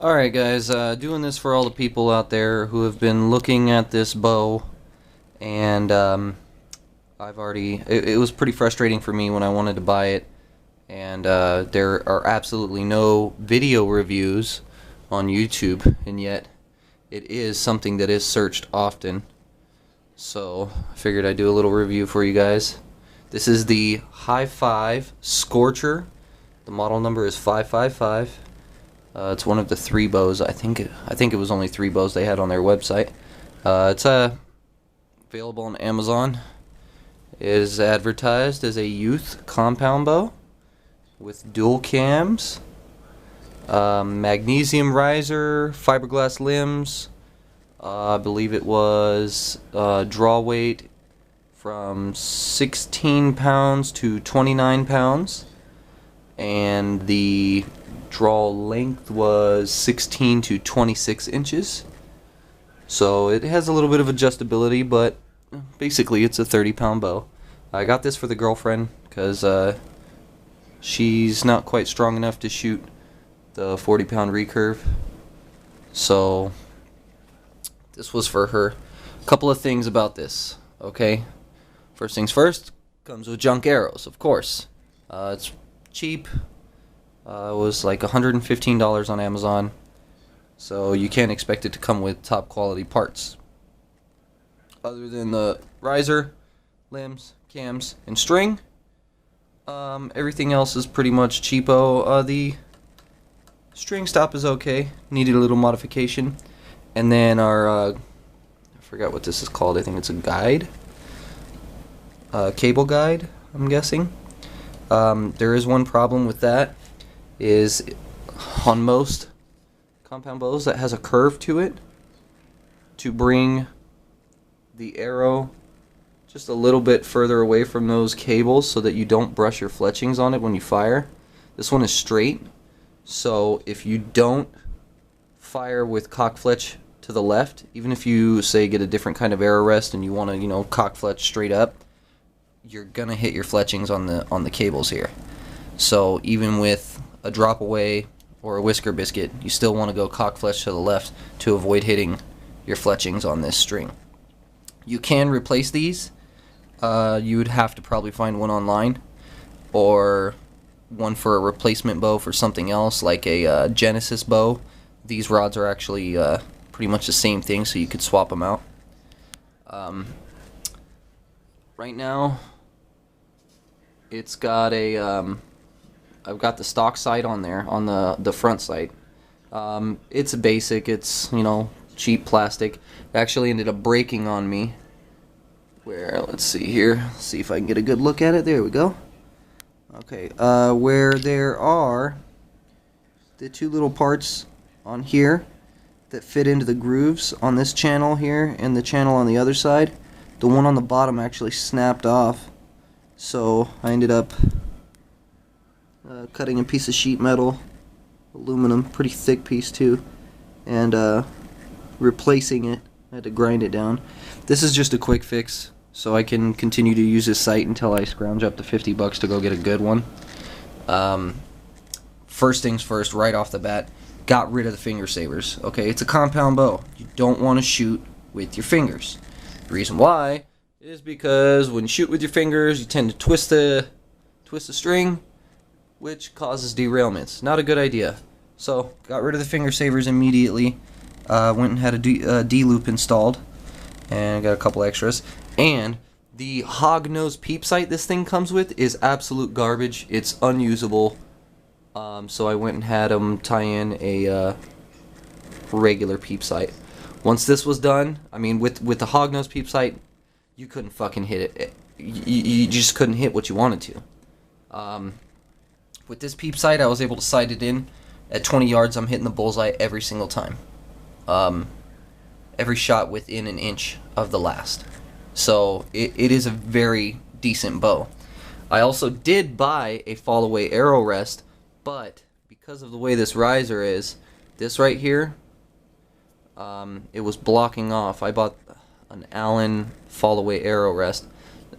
Alright guys, doing this for all the people out there who have been looking at this bow, and it was pretty frustrating for me when I wanted to buy it, and there are absolutely no video reviews on YouTube, and yet it is something that is searched often. So I figured I'd do a little review for you guys. This is the High 5 Scorcher. The model number is 555. It's one of the 3 bows. I think it was only 3 bows they had on their website. It's available on Amazon. It is advertised as a youth compound bow with dual cams, magnesium riser, fiberglass limbs. I believe it was draw weight from 16 pounds to 29 pounds, and the draw length was 16 to 26 inches. So it has a little bit of adjustability, but basically it's a 30-pound bow. I got this for the girlfriend because she's not quite strong enough to shoot the 40-pound recurve. So this was for her. A couple of things about this, okay? First things first, comes with junk arrows, of course. It's cheap. It was like $115 on Amazon, so you can't expect it to come with top quality parts. Other than the riser, limbs, cams, and string, everything else is pretty much cheapo. The string stop is okay, needed a little modification. And then our, I forgot what this is called, I think it's a guide? Cable guide, I'm guessing. There is one problem with that. Is on most compound bows that has a curve to it to bring the arrow just a little bit further away from those cables so that you don't brush your fletchings on it when you fire. This one is straight, so if you don't fire with cock fletch to the left, even if you say get a different kind of arrow rest and you want to, cock fletch straight up, you're gonna hit your fletchings on the cables here. So even with a drop away or a whisker biscuit, you still want to go cock fletch to the left to avoid hitting your fletchings on this string. You can replace these. You would have to probably find one online, or one for a replacement bow for something else, like a Genesis bow. These rods are actually pretty much the same thing, so you could swap them out. Right now, it's got a I've got the stock sight on there, on the front sight. It's basic, it's, cheap plastic. It actually ended up breaking on me. Let's see here, see if I can get a good look at it. There we go. Okay, where there are the 2 little parts on here that fit into the grooves on this channel here and the channel on the other side, the one on the bottom actually snapped off. So I ended up cutting a piece of sheet metal, aluminum, pretty thick piece too, and replacing it. I had to grind it down. This is just a quick fix, so I can continue to use this sight until I scrounge up to $50 to go get a good one. First things first, right off the bat, got rid of the finger savers. Okay, it's a compound bow. You don't want to shoot with your fingers. The reason why is because when you shoot with your fingers, you tend to twist the string, which causes derailments. Not a good idea. So, got rid of the finger savers immediately. Went and had a D-loop installed, and got a couple extras. And the hog-nose peep sight this thing comes with is absolute garbage. It's unusable. So I went and had them tie in a regular peep sight. Once this was done, I mean, with the hog-nose peep sight, you couldn't fucking hit it. You just couldn't hit what you wanted to. With this peep sight, I was able to sight it in. At 20 yards, I'm hitting the bullseye every single time. Every shot within an inch of the last. So it is a very decent bow. I also did buy a fall-away arrow rest, but because of the way this riser is, this right here, it was blocking off. I bought an Allen fall-away arrow rest,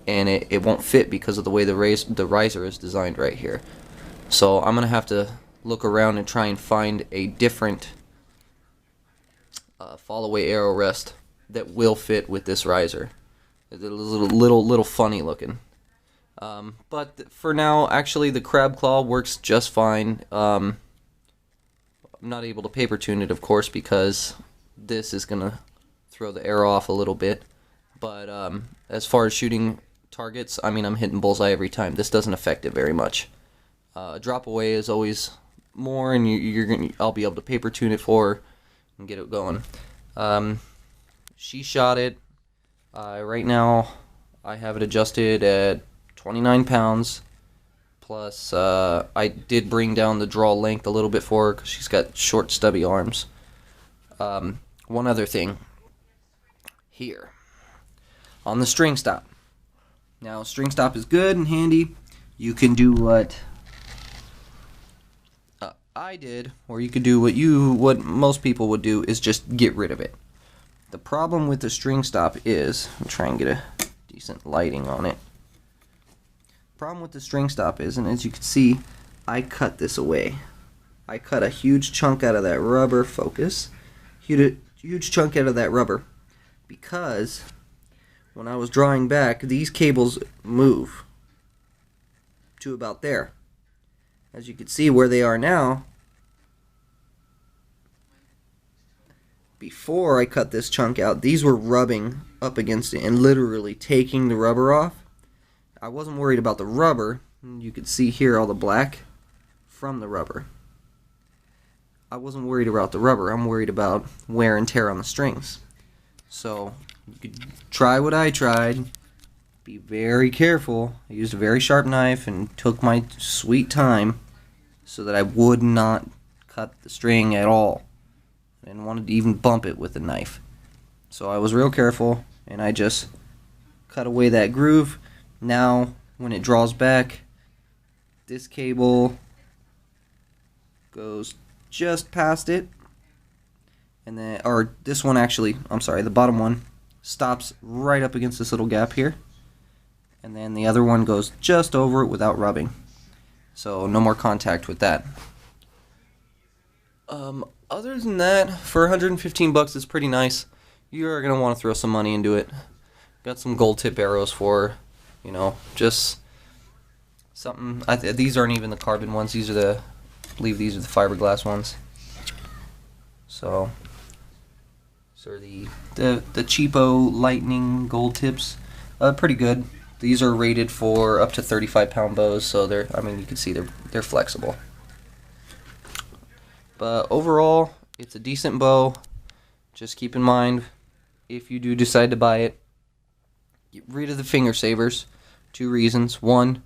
and it won't fit because of the way the riser is designed right here. So I'm going to have to look around and try and find a different fall away arrow rest that will fit with this riser. It's a little funny looking. But for now, actually, the crab claw works just fine. I'm not able to paper tune it, of course, because this is gonna throw the arrow off a little bit. But as far as shooting targets, I mean, I'm hitting bullseye every time. This doesn't affect it very much. Drop away is always more, and I'll be able to paper tune it for and get it going. She shot it. Right now, I have it adjusted at 29 pounds. Plus, I did bring down the draw length a little bit for her because she's got short, stubby arms. One other thing here on the string stop. Now, string stop is good and handy. You can do what I did, or you could do what most people would do, is just get rid of it. The problem with the string stop is, I'll try and get a decent lighting on it. Problem with the string stop is, and as you can see, I cut this away. I cut a huge chunk out of that rubber, focus, huge chunk out of that rubber, because when I was drawing back, these cables move to about there. As you can see where they are now, before I cut this chunk out, these were rubbing up against it and literally taking the rubber off. I wasn't worried about the rubber. You can see here all the black from the rubber. I wasn't worried about the rubber. I'm worried about wear and tear on the strings. So you could try what I tried. Be very careful. I used a very sharp knife and took my sweet time so that I would not cut the string at all. I didn't want to even bump it with the knife. So I was real careful, and I just cut away that groove. Now, when it draws back, this cable goes just past it, and then, or this one actually, I'm sorry, the bottom one stops right up against this little gap here, and then the other one goes just over it without rubbing. So no more contact with that. Other than that, for 115 bucks, it's pretty nice. You're gonna want to throw some money into it. Got some gold tip arrows for, you know, just something. These aren't even the carbon ones. These are the, I believe these are the fiberglass ones. So the cheapo lightning gold tips, pretty good. These are rated for up to 35-pound bows, so they're, I mean, you can see they're flexible. But overall, it's a decent bow. Just keep in mind, if you do decide to buy it, get rid of the finger savers. 2 reasons. 1,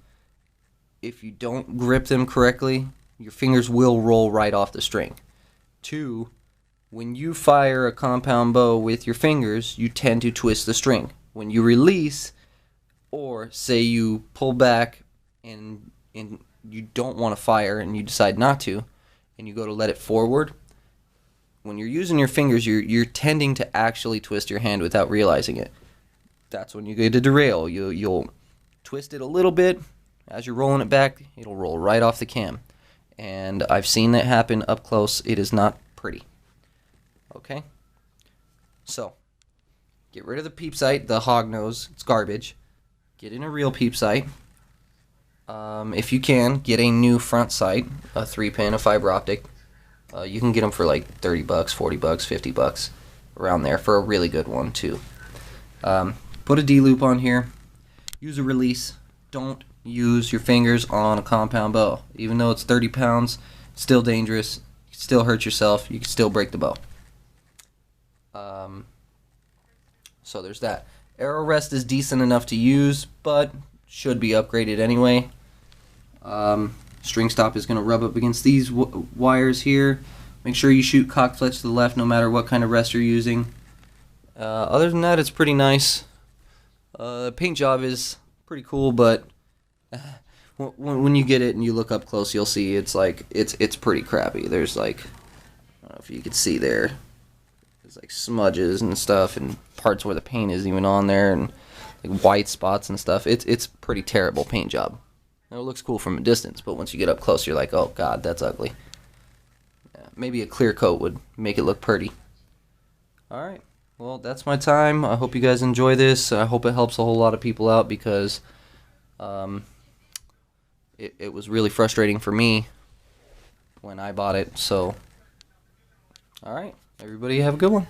if you don't grip them correctly, your fingers will roll right off the string. 2, when you fire a compound bow with your fingers, you tend to twist the string. When you release, or say you pull back and you don't want to fire and you decide not to, and you go to let it forward, when you're using your fingers, you're tending to actually twist your hand without realizing it. That's when you get to derail. You'll twist it a little bit. As you're rolling it back, it'll roll right off the cam. And I've seen that happen up close. It is not pretty. Okay? So, get rid of the peep sight, the hog nose. It's garbage. Get in a real peep sight. If you can, get a new front sight, a 3-pin, a fiber optic. You can get them for like 30 bucks, 40 bucks, 50 bucks, around there for a really good one too. Put a D-loop on here. Use a release. Don't use your fingers on a compound bow. Even though it's 30 pounds, it's still dangerous. You can still hurt yourself. You can still break the bow. So there's that. Arrow rest is decent enough to use, but should be upgraded anyway. String stop is going to rub up against these wires here. Make sure you shoot cock fletch to the left no matter what kind of rest you're using. Other than that, it's pretty nice. Paint job is pretty cool, but when you get it and you look up close, you'll see it's like it's pretty crappy. There's like, I don't know if you can see there. There's like smudges and stuff, and parts where the paint isn't even on there, and like white spots and stuff. It's pretty terrible paint job. Now, it looks cool from a distance, but once you get up close, you're like, oh god, that's ugly. Yeah, maybe a clear coat would make it look pretty. Alright, well, that's my time. I hope you guys enjoy this. I hope it helps a whole lot of people out because it was really frustrating for me when I bought it. So, alright, everybody have a good one.